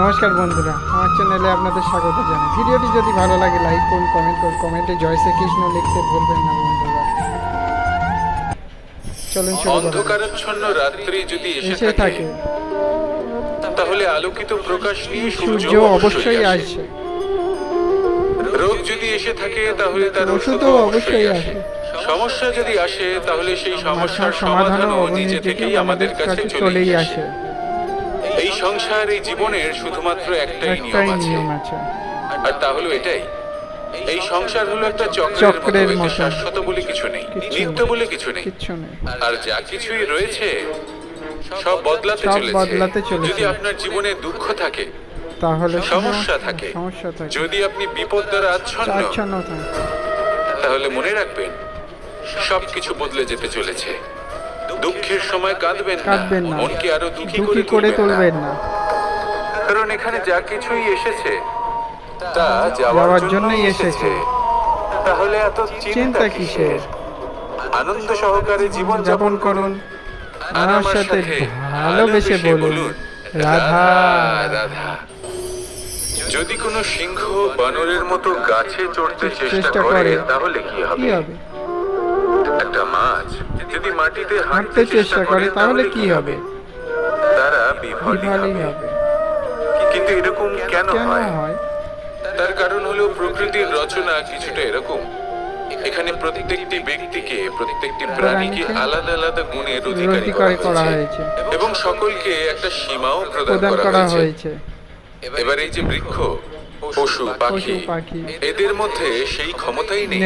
নমস্কার বন্ধুরা, আমার চ্যানেলে আপনাদের স্বাগত জানাই। ভিডিওটি যদি ভালো লাগে লাইক করুন, কমেন্ট করুন, কমেন্টে জয় শ্রীকৃষ্ণ লিখতে ভুলবেন না বন্ধুরা। চলুন শুরু করা যাক। অন্ধকারাচ্ছন্ন রাত্রি যদি এসে থাকে তাহলে আলোকিত প্রকাশ নিয়ে সূর্য অবশ্যই আসে। রোগ যদি এসে থাকে তাহলে তার ওষুধও অবশ্যই আসে। সমস্যা যদি আসে তাহলে সেই সমস্যার সমাধানও সমাধানও নিজে থেকেই আমাদের কাছে চলেই আসে। এই সংসার, এই জীবনের শুধুমাত্র একটাই নিয়ম আছে, আর তা হলো এটাই, এই সংসার হলো একটা চক্রের মতো। শাশ্বত বলে কিছু নেই, নিত্য বলে কিছু নেই, আর যা কিছুই রয়েছে সব বদলাতে চলেছে। যদি আপনার জীবনে দুঃখ থাকে, তাহলে সমস্যা থাকে, যদি আপনি বিপদ দ্বারা আচ্ছন্ন, তাহলে মনে রাখবেন সবকিছু বদলে যেতে চলেছে। দুঃখের সময় কাঁদবেন না, মনকে আরো দুঃখী করে তুলবেন না, কারণ এখানে যা কিছুই এসেছে তা যাওয়ার জন্যই এসেছে। তাহলে এত চিন্তা কিসের? আনন্দ সহকারে জীবন যাপন করুন, আর আমার সাথে ভালোবেসে বলুন রাধা রাধা। যদি কোনো সিংহ বানরের মতো গাছে চড়তে চেষ্টা করে তাহলে কি হবে? একটা মাছ যদি মাটিতে হাঁটতে চেষ্টা করে তাহলে কি হবে? তারা বিফলই হবে। কিন্তু এরকম কেন হয়? তার কারণ হলো প্রকৃতির রচনা কিছুটা এরকম। এখানে প্রত্যেকটি ব্যক্তিকে, প্রত্যেকটি প্রাণীকে আলাদা আলাদা গুণের অধিকারী করা হয়েছে এবং সকলকে একটা সীমাও প্রদান করা হয়েছে। এবার এই যে বৃক্ষ, পশু পাখি, এদের মধ্যে সেই ক্ষমতাই নেই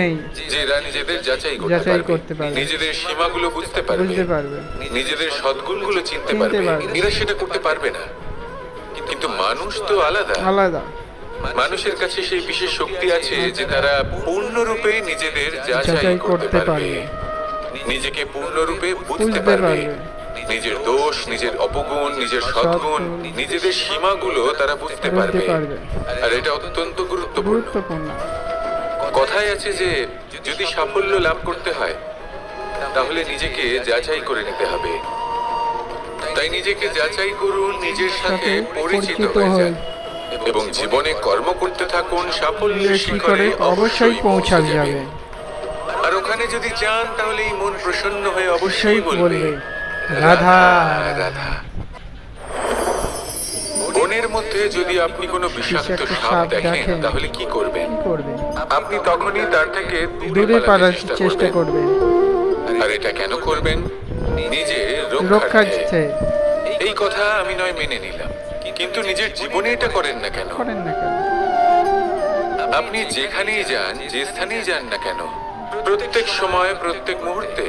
যে এরা নিজেদের যাচাই করতে পারবে, নিজেদের সীমাগুলো বুঝতে পারবে, নিজেদের সদ্গুণগুলো চিনতে পারবে। এরা সেটা করতে পারবে না। কিন্তু মানুষ তো আলাদা। মানুষের কাছে সেই বিশেষ শক্তি আছে যে তারা পূর্ণরূপে নিজেদের যাচাই করতে পারবে, নিজেকে পূর্ণরূপে বুঝতে পারবে, নিজের দোষ, নিজের অপগুণ, নিজের সদ্গুণ, নিজেদের সীমাগুলো তারা বুঝতে পারবে। আর এটা অত্যন্ত গুরুত্বপূর্ণ। কথায় আছে যে যদি সাফল্য লাভ করতে হয় তাহলে নিজেকে যাচাই করে নিতে হবে। তাই নিজেকে যাচাই করুন, নিজের সাথে পরিচিত হয়ে যান এবং জীবনে কর্ম করতে থাকুন। সাফল্যের শিখরে অবশ্যই পৌঁছা যাবে। আর ওখানে যদি যান তাহলে এই মন প্রসন্ন হয়ে অবশ্যই বলবে রাধা রাধা। বনের মধ্যে যদি আপনি কোনো বিষাক্ত সাপ দেখেন তাহলে কি করবেন? আপনি তখনই তার থেকে দূরে পালার চেষ্টা করবেন। আর এটা কেন করবেন? নিজের রক্ষার্থে। এই কথা আমি নয় মেনে নিলাম, কিন্তু নিজের জীবনে এটা করেন না কেন? আপনি যেখানেই যান, যে স্থানেই যান না কেন, প্রত্যেক সময়, প্রত্যেক মুহূর্তে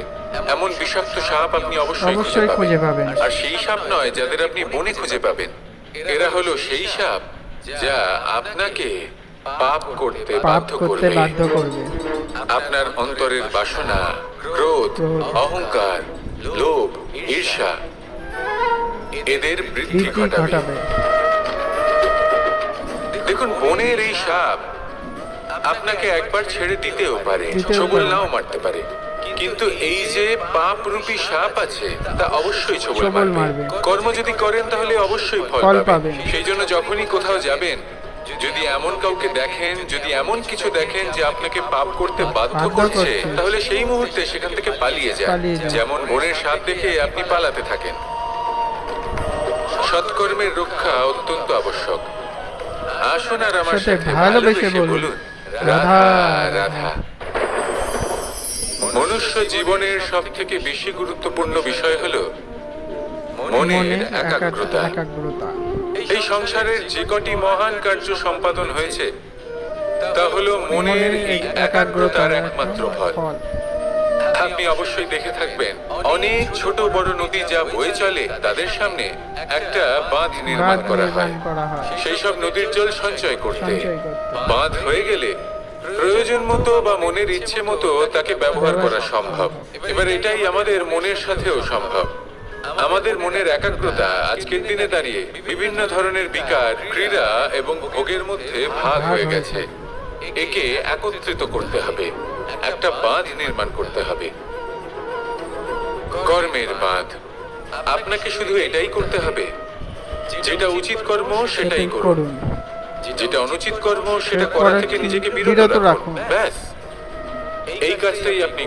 এমন বিষাক্ত সাপ আপনি অবশ্যই খুঁজে পাবেন। আর সেই সাপ নয় যাদের আপনি বনে খুঁজে পাবেন, এরা হলো সেই সাপ যা আপনাকে পাপ করতে বাধ্য করবে। আপনার অন্তরের বাসনা, ক্রোধ, অহংকার, লোভ, ঈর্ষা এদের বৃদ্ধি ঘটাবে। দেখুন, বনের এই সাপ আপনাকে একবার ছেড়ে দিতেও পারে, ছোবল নাও মারতে পারে, কিন্তু এই যে পাপ রূপী সাপ আছে তা অবশ্যই ছোবল মারবে। কর্ম যদি করেন তাহলে অবশ্যই ফল পাবেন। সেই জন্য যখনই কোথাও যাবেন, যদি এমন কাউকে দেখেন, যদি এমন কিছু দেখেন যে আপনাকে পাপ করতে বাধ্য করছে, তাহলে সেই মুহূর্তে সেখান থেকে পালিয়ে যান। যেমন বনের সাপ দেখে আপনি পালাতে থাকেন। সৎকর্মের রক্ষা অত্যন্ত আবশ্যক। আসুন আর আমার সাথে ভালোবেসে বলুন রাধা রাধা। মনুষ্য জীবনের সব থেকে বেশি গুরুত্বপূর্ণ বিষয় হলো মনের একাগ্রতা। এই সংসারের যে কটি মহান কার্য সম্পাদন হয়েছে তা হলো মনের এই একাগ্রতার একমাত্র ফল। আপনি অবশ্যই দেখে থাকবেন, অনেক ছোট বড় নদী যা বয়ে চলে তাদের সামনে একটা বাঁধ নির্মাণ করা হয় সেই সব নদীর জল সঞ্চয় করতে। বাঁধ হয়ে গেলে প্রয়োজন মতো বা মনের ইচ্ছে মতো তাকে ব্যবহার করা সম্ভব। এবার এটাই আমাদের মনের সাথেও সম্ভব। আমাদের মনের একাগ্রতা আজকের দিনে দাঁড়িয়ে বিভিন্ন ধরনের বিকার, ক্রীড়া এবং ভোগের মধ্যে ভাগ হয়ে গেছে। একে একত্রিত করতে হবে, একটা বাঁধ নির্মাণ করতে হবে, কর্মের বাঁধ। আপনাকে শুধু এটাই করতে হবে যেটা উচিত কর্ম সেটাই করুন, যেটা অনুচিত কর্ম সেটা করা থেকে নিজেকে বিরত রাখুন। ব্যাস, এই কাজটাই আপনি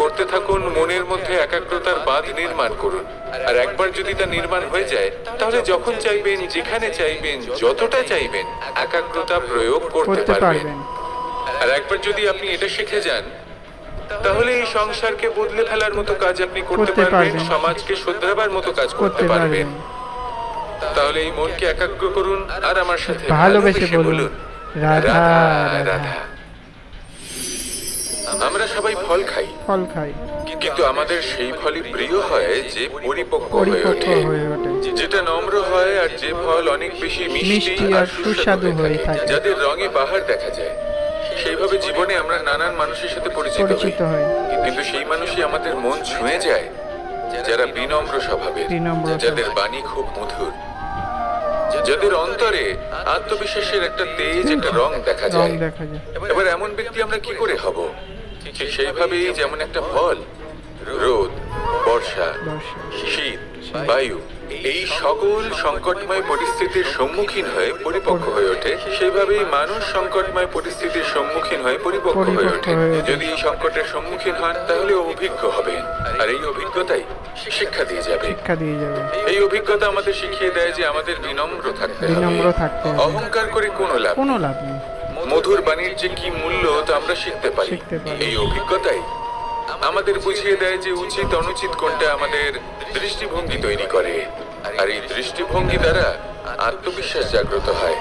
করতে থাকুন, মনের মধ্যে একাগ্রতার বাঁধ নির্মাণ করুন। আর একবার যদি তা নির্মাণ হয়ে যায়, তাহলে যখন চাইবেন, যেখানে চাইবেন, যতটা চাইবেন, একাগ্রতা প্রয়োগ করতে পারবেন। আর একবার যদি আপনি এটা শিখে যান, তাহলে এই সংসারকে বদলে ফেলার মতো কাজ আপনি করতে পারবেন, সমাজকে শুধরাবার মতো কাজ করতে পারবেন। তাহলে এই মনকে একাগ্র করুন আর আমার সাথে ভালোবেসে বলুন, রাধা রাধা। আমরা সবাই ফল খাই, কিন্তু আমাদের সেই ফলই প্রিয় হয় যে পরিপক্ক হয়ে ওঠে, যেটা নম্র হয়, আর যে ফল অনেক বেশি মিষ্টি আর সুস্বাদু হয়ে থাকে, যাদের রঙে বাহার দেখা যায়। সেইভাবে জীবনে আমরা নানান মানুষের সাথে পরিচিত হই, কিন্তু সেই মানুষই আমাদের মন ছুঁয়ে যায় যারা বিনম্র স্বভাবের, যাদের বাণী খুব মধুর, যাদের অন্তরে আত্মবিশ্বাসের একটা তেজ, একটা রং দেখা যায়। এবার এমন ব্যক্তি আমরা কি করে হব? ঠিক সেইভাবেই যেমন একটা ফল রোদ, বর্ষা, শীত, বায়ু, এই সকল সংকটময় পরিস্থিতির সম্মুখীন হয়ে পরিপক্ক হয়ে ওঠে, সেইভাবেই মানুষ সংকটময় পরিস্থিতির সম্মুখীন হয়ে পরিপক্ক হয়ে ওঠে। যদি এই সংকটের সম্মুখীন হন, তাহলে অভিজ্ঞ হবেন, আর এই অভিজ্ঞতাই শিক্ষা দিয়ে যাবে। এই অভিজ্ঞতা আমাদের শিখিয়ে দেয় যে আমাদের বিনম্র থাকতে হবে। অহংকার করে কোনো লাভ নেই। মধুর বাণীর যে কি মূল্য তা আমরা শিখতে পারি। এই অভিজ্ঞতাই আমাদের বুঝিয়ে দেয় যে উচিত অনুচিত কোনটা আমাদের দৃষ্টিভঙ্গি তৈরি করে, আর এই দৃষ্টিভঙ্গি দ্বারা আত্মবিশ্বাস জাগ্রত হয়।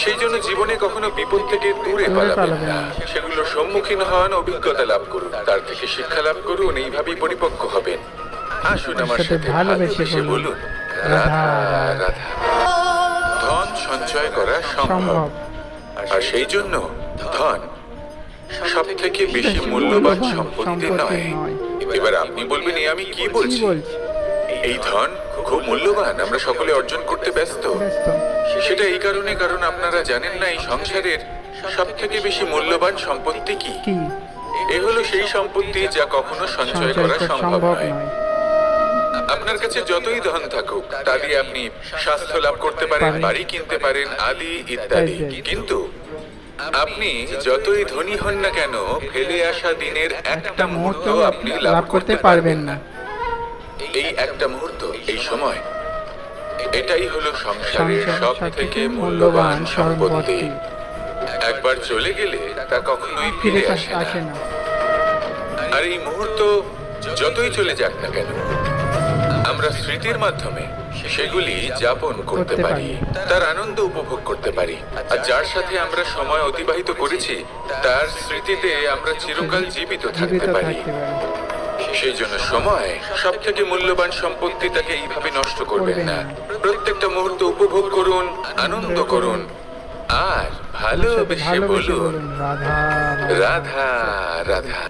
সেই জন্য জীবনে কখনো বিপদ থেকে দূরে পালাবেন না, সেগুলোর সম্মুখীন হন, অভিজ্ঞতা লাভ করুন, তার থেকে শিক্ষা লাভ করুন, এইভাবেই পরিপক্ক হবেন। আসুন আমার সাথে ভালোবেসে বলুন, রাধা রাধা। ধন সঞ্চয় করা সম্ভব, আর সেই জন্য ধন সব থেকে বেশি মূল্যবান সম্পত্তি নয়। এবার আপনি বলবেন, আমি কি বলছি? এই ধন খুব মূল্যবান, আমরা সকলে অর্জন করতে ব্যস্ত। সেটা এই কারণে, কারণ আপনারা জানেন না এই সংসারের সব থেকে বেশি মূল্যবান সম্পত্তি কি। এ হলো সেই সম্পত্তি যা কখনো সঞ্চয় করা সম্ভব নয়। আপনার কাছে যতই ধন থাকুক, তা দিয়ে আপনি স্বাস্থ্য লাভ করতে পারেন, বাড়ি কিনতে পারেন, আদি ইত্যাদি, কিন্তু আপনি যতই ধনী হন না কেন, ফেলে আসা দিনের একটা মুহূর্ত আপনি লাভ করতে পারবেন না। এই একটা মুহূর্ত, এই সময়, এটাই হলো সংসারের সব থেকে মূল্যবান সম্পত্তি। একবার চলে গেলে তা কখনোই ফিরে আসে না। আর এই মুহূর্ত যতই চলে যাক না কেন, আমরা স্মৃতির মাধ্যমে সেগুলি যাপন করতে পারি, তার আনন্দ উপভোগ করতে পারি। আর যার সাথে আমরা সময় অতিবাহিত করেছি, তার স্মৃতিতে আমরা চিরকাল জীবিত থাকতে পারি। সেই জন্য সময় সব থেকে মূল্যবান সম্পত্তি, তাকে এইভাবে নষ্ট করবেন না। প্রত্যেকটা মুহূর্ত উপভোগ করুন, আনন্দ করুন, আর ভালোবেসে বলুন, রাধা রাধা।